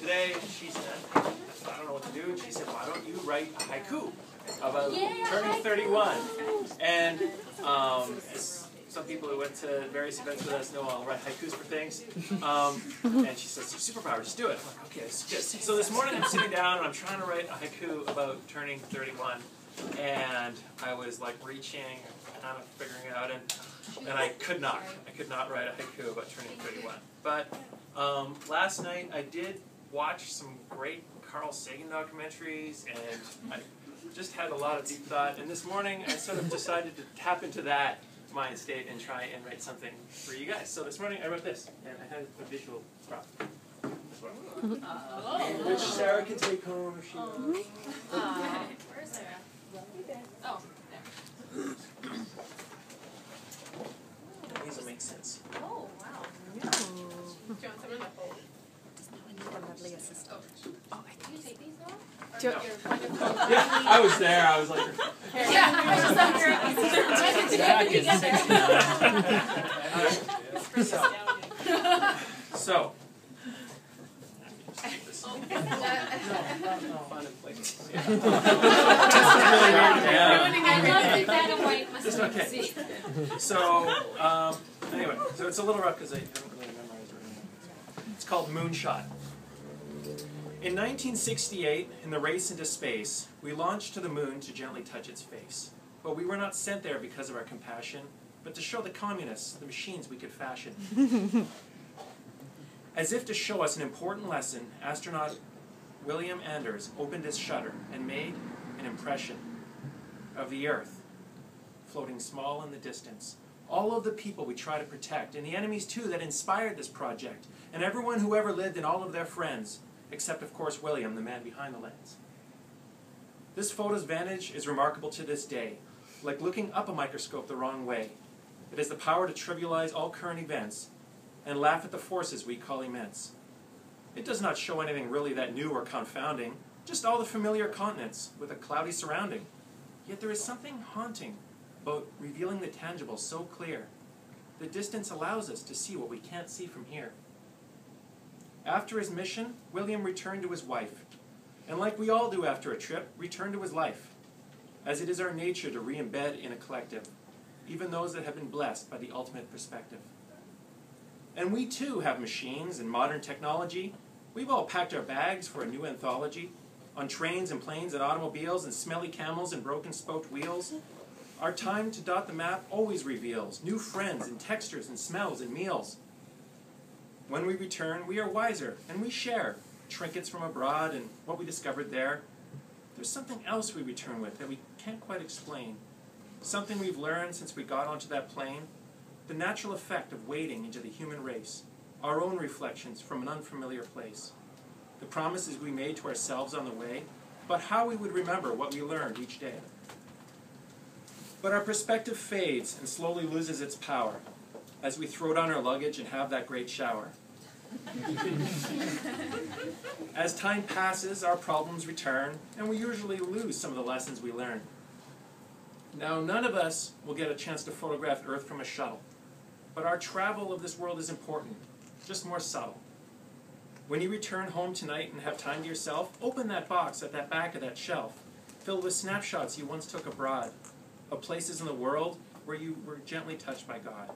today, and she said, I don't know what to do, and she said, why don't you write a haiku about turning 31? And some people who went to various events with us know I'll write haikus for things. And she says, superpower, just do it. I'm like, okay, this is good. So this morning I'm sitting down and I'm trying to write a haiku about turning 31. And I was like reaching, kind of figuring it out, and I could not write a haiku about turning 31. But last night I did watch some great Carl Sagan documentaries, and I just had a lot of deep thought. And this morning I sort of decided to tap into that mind state and try and write something for you guys. So this morning I wrote this, and I had a visual prop. Which Sarah can take home if she wants. Where's Sarah? Oh, there. These will make sense. Oh, wow. Do you want some in the bowl? Lovely assistant. Oh, can you take these though? Yeah, I was there. I was like, yeah, I was just like, so. Just okay. So, anyway, so it's a little rough because I haven't really memorized it. It's called Moonshot. In 1968, in the race into space, we launched to the moon to gently touch its face. But we were not sent there because of our compassion, but to show the communists the machines we could fashion. As if to show us an important lesson, astronaut William Anders opened his shutter and made an impression of the Earth, floating small in the distance. All of the people we try to protect, and the enemies too that inspired this project, and everyone who ever lived and all of their friends, except of course William, the man behind the lens. This photo's vantage is remarkable to this day, like looking up a microscope the wrong way. It has the power to trivialize all current events and laugh at the forces we call immense. It does not show anything really that new or confounding, just all the familiar continents with a cloudy surrounding. Yet there is something haunting about revealing the tangible so clear. The distance allows us to see what we can't see from here. After his mission, William returned to his wife, and like we all do after a trip, returned to his life, as it is our nature to re-embed in a collective, even those that have been blessed by the ultimate perspective. And we too have machines and modern technology. We've all packed our bags for a new anthology, on trains and planes and automobiles and smelly camels and broken spoked wheels. Our time to dot the map always reveals new friends and textures and smells and meals. When we return, we are wiser, and we share trinkets from abroad and what we discovered there. There's something else we return with that we can't quite explain. Something we've learned since we got onto that plane. The natural effect of wading into the human race. Our own reflections from an unfamiliar place. The promises we made to ourselves on the way, but how we would remember what we learned each day. But our perspective fades and slowly loses its power as we throw down our luggage and have that great shower. As time passes, our problems return, and we usually lose some of the lessons we learned. Now, none of us will get a chance to photograph Earth from a shuttle, but our travel of this world is important, just more subtle. When you return home tonight and have time to yourself, open that box at that back of that shelf, filled with snapshots you once took abroad, of places in the world where you were gently touched by God.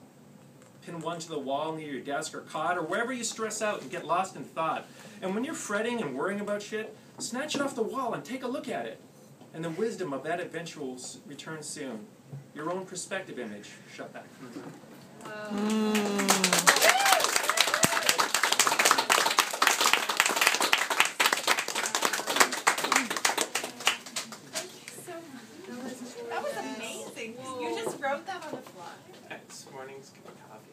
Pin one to the wall near your desk or cot, or wherever you stress out and get lost in thought. And when you're fretting and worrying about shit, snatch it off the wall and take a look at it. And the wisdom of that adventure will return soon. Your own perspective image. Shut that. that was amazing. You just wrote that on the fly. This morning's cup of coffee.